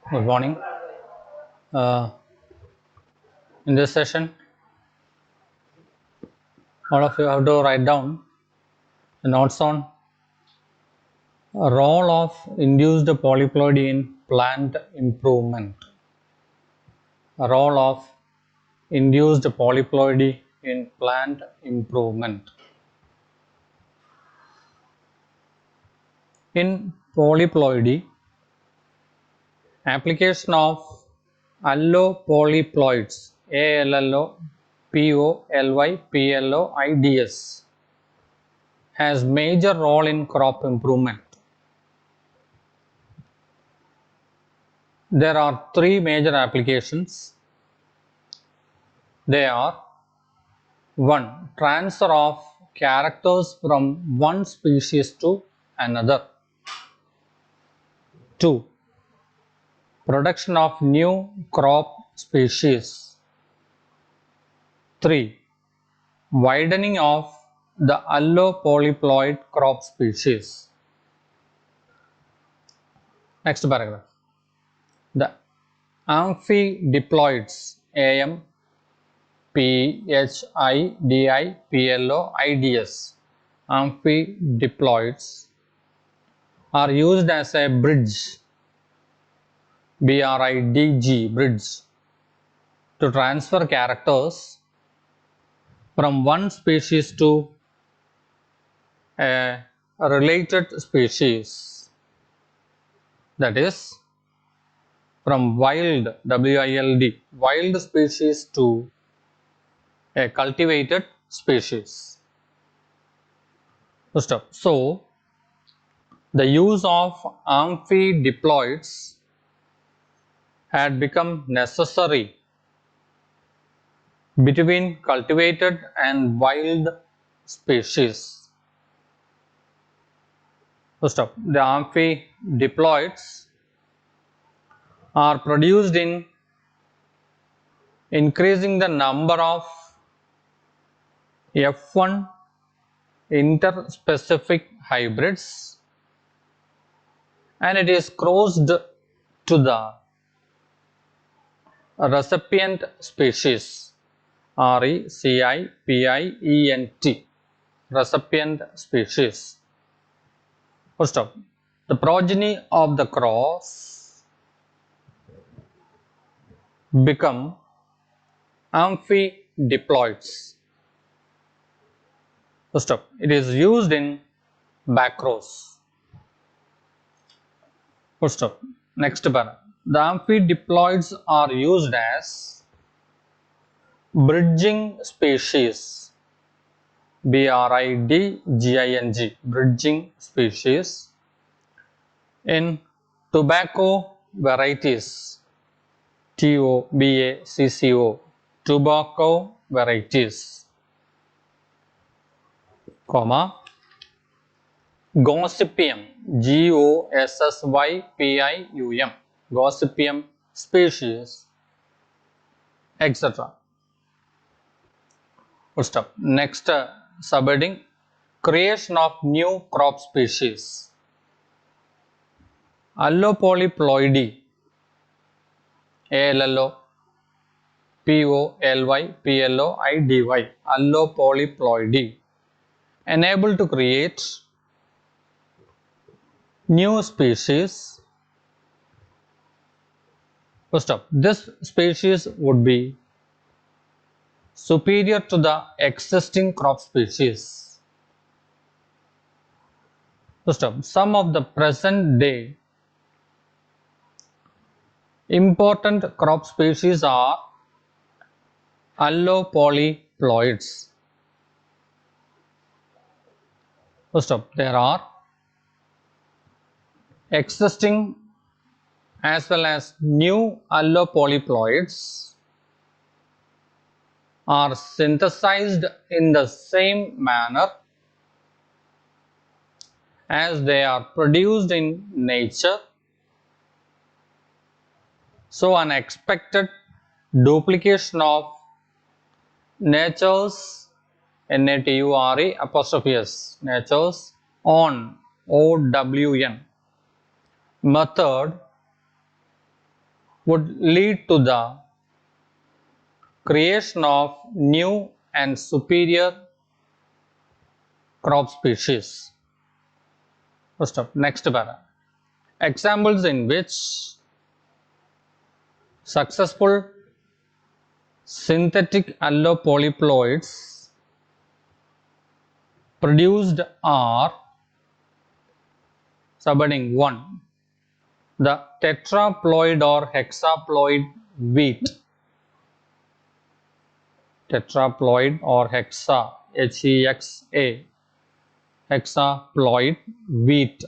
Good morning. Uh, in this session, all of you have to write down the notes on a role of induced polyploidy in plant improvement. A role of induced polyploidy in plant improvement. In polyploidy, application of allopolyploids, ALLO, POLY, PLOIDS, has major role in crop improvement. There are three major applications. They are: 1. Transfer of characters from one species to another. 2. Production of new crop species. 3. Widening of the allopolyploid crop species. Next paragraph. The amphidiploids, AM, PHIDIPLOIDS, amphidiploids, are used as a bridge, bridge, to transfer characters from one species to a related species, that is, from wild, wild species to a cultivated species. So, the use of amphidiploids had become necessary between cultivated and wild species. The amphidiploids are produced in increasing the number of F1 interspecific hybrids, and it is crossed to the recipient species, RECIPIENT, recipient species. The progeny of the cross become amphidiploids. It is used in backrows. Next para. The amphidiploids are used as bridging species, BRIDGING, bridging species, in tobacco varieties, TOBACCO, tobacco varieties, comma, Gossypium, GOSSYPIUM, Gossypium species, etc. Next subheading, creation of new crop species. Allopolyploidy, ALLO, POLY, PLOIDY, allopolyploidy, enable to create new species. This species would be superior to the existing crop species. Some of the present day important crop species are allopolyploids. There are existing as well as new allopolyploids are synthesized in the same manner as they are produced in nature. So, an expected duplication of nature's nature's own method would lead to the creation of new and superior crop species. First up, next para. Examples in which successful synthetic allopolyploids produced are subheading 1. The tetraploid or hexaploid wheat. Tetraploid or hexa, Hexa, hexaploid wheat.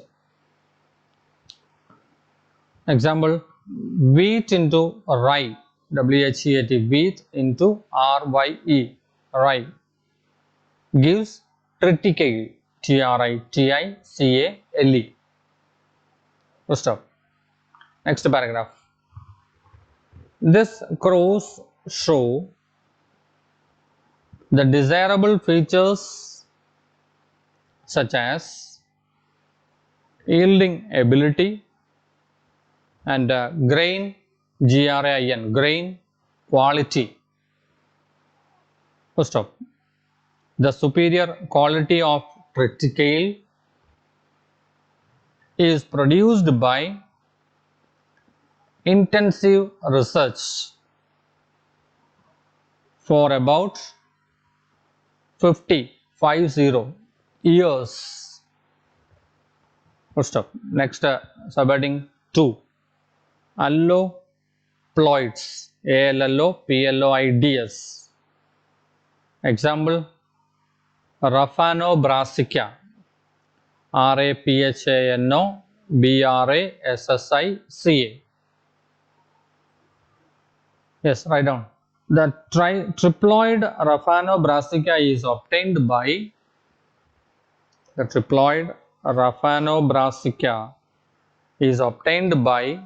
Example, wheat into rye, WHEAT, wheat into RYE, rye, gives triticale, TRITICALE. Full stop. Next paragraph. This cross show the desirable features such as yielding ability and grain, GRAIN, grain quality. Full stop. The superior quality of triticale is produced by intensive research for about 50 years. Full stop. Next subheading 2. Alloploids, ALLOPLOIDS. Example, Raphanobrassica, RAPHANOBRASSICA. Yes, write down. The triploid Raphanobrassica is obtained by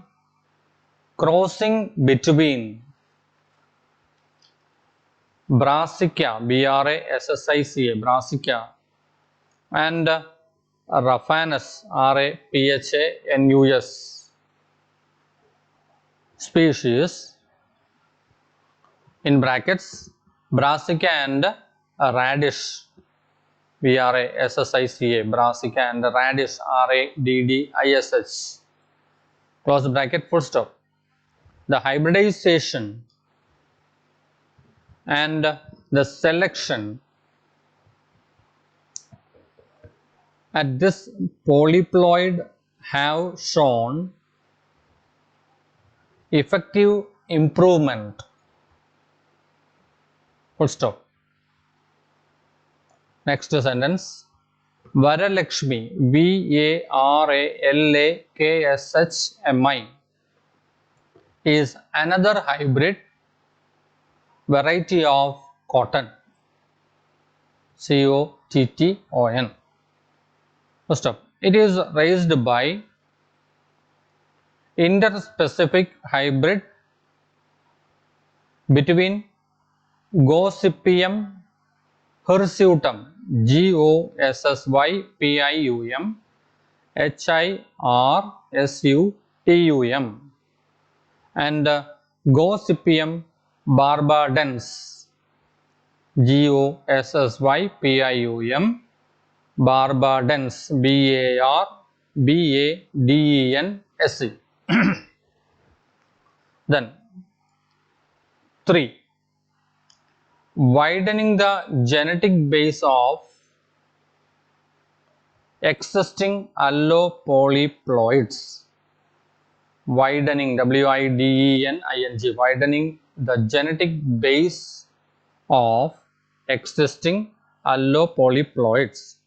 crossing between Brassica, BRASSICA, Brassica, and Raphanus, RAPHANUS species, in brackets, Brassica and radish, BRASSICA, Brassica and radish, RADDISH, close bracket, full stop. The hybridization and the selection at this polyploid have shown effective improvement. Full stop. Next sentence. Varalakshmi, VARALAKSHMI, is another hybrid variety of cotton, COTTON. First stop. It is raised by interspecific hybrid between Gossypium hirsutum, GOSSYPIUM, HIRSUTUM, and Gossypium barbadens, GOSSYPIUM, barbadens, BARBADENS. Then 3. Widening the genetic base of existing allopolyploids. Widening, WIDENING, widening the genetic base of existing allopolyploids.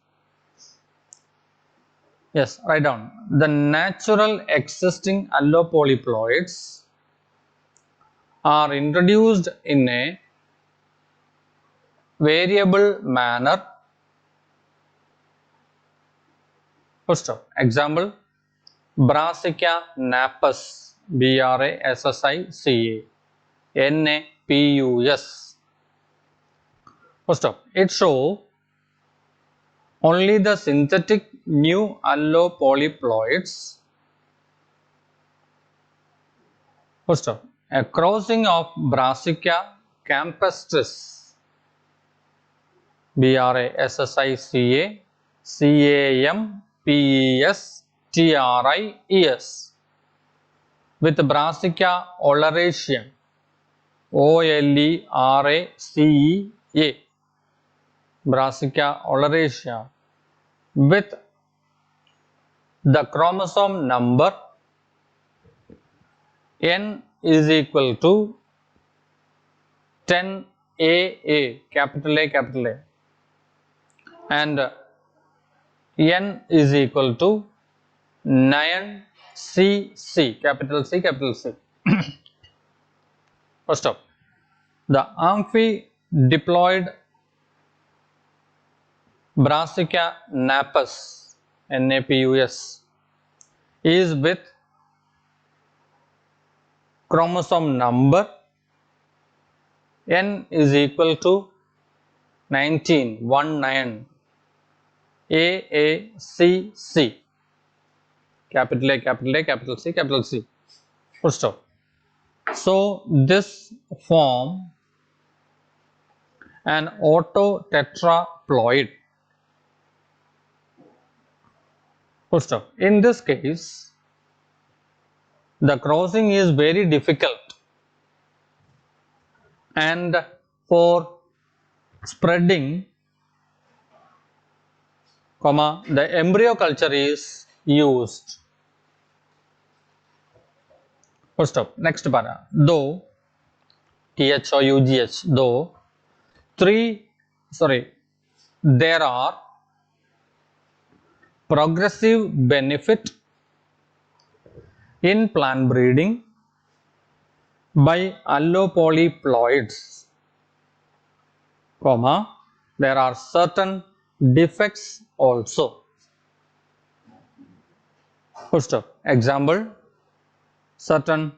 Yes, write down. The natural existing allopolyploids are introduced in a variable manner. First stop. Example, Brassica napus, BRASSICA, NAPUS. First stop. It shows only the synthetic new allopolyploids First up, a crossing of Brassica campestris, Brassica campestris, with Brassica oleracea, Oleracea, Brassica oleracea, with the chromosome number N is equal to 10AA, capital A, capital A, and N is equal to 9CC, capital C, capital C. First up, the amphidiploid Brassica napus, NAPUS, is with chromosome number N is equal to 19, 19, AACC, capital A, capital A, capital C, capital C. Full stop. So this form an autotetraploid. Full stop. In this case, the crossing is very difficult, and for spreading, the embryo culture is used. First up, next para. Though THOUGH, though there are progressive benefit in plant breeding by allopolyploids, there are certain defects also. First up, example, certain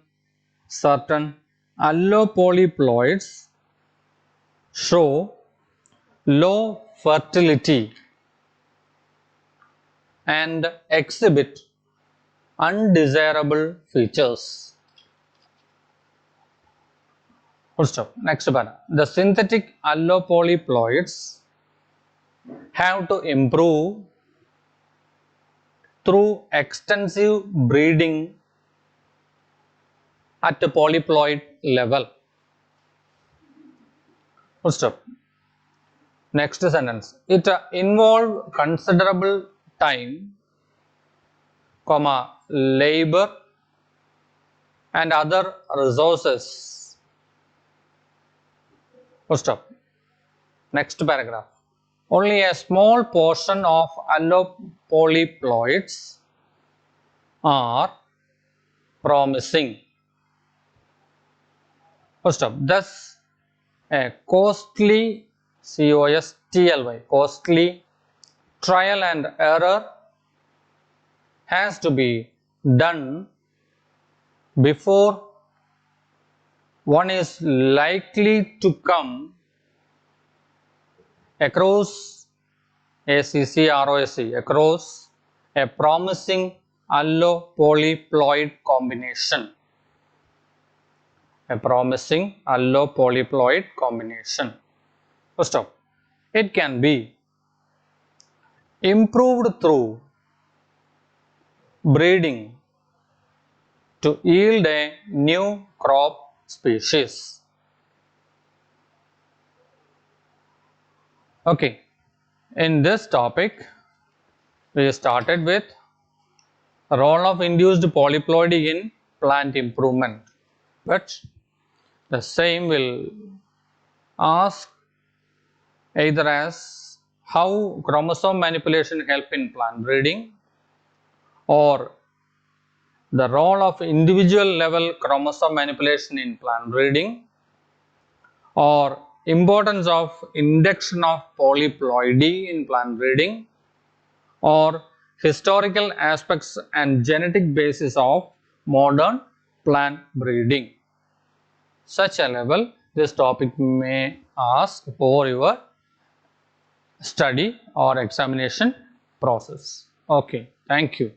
allopolyploids show low fertility and exhibit undesirable features. First up, next para. The synthetic allopolyploids have to improve through extensive breeding at the polyploid level. First up, next sentence. It involves considerable time, labor and other resources. First up, next paragraph. Only a small portion of allopolyploids are promising. First up, thus a costly costly trial and error has to be done before one is likely to come across across a promising allopolyploid combination. First up, it can be improved through breeding to yield a new crop species. Okay, in this topic, we started with role of induced polyploidy in plant improvement, but the same will ask either as how chromosome manipulation help in plant breeding, or the role of individual level chromosome manipulation in plant breeding, or importance of induction of polyploidy in plant breeding, or historical aspects and genetic basis of modern plant breeding. Such a level this topic may ask for your study or examination process. Okay, thank you.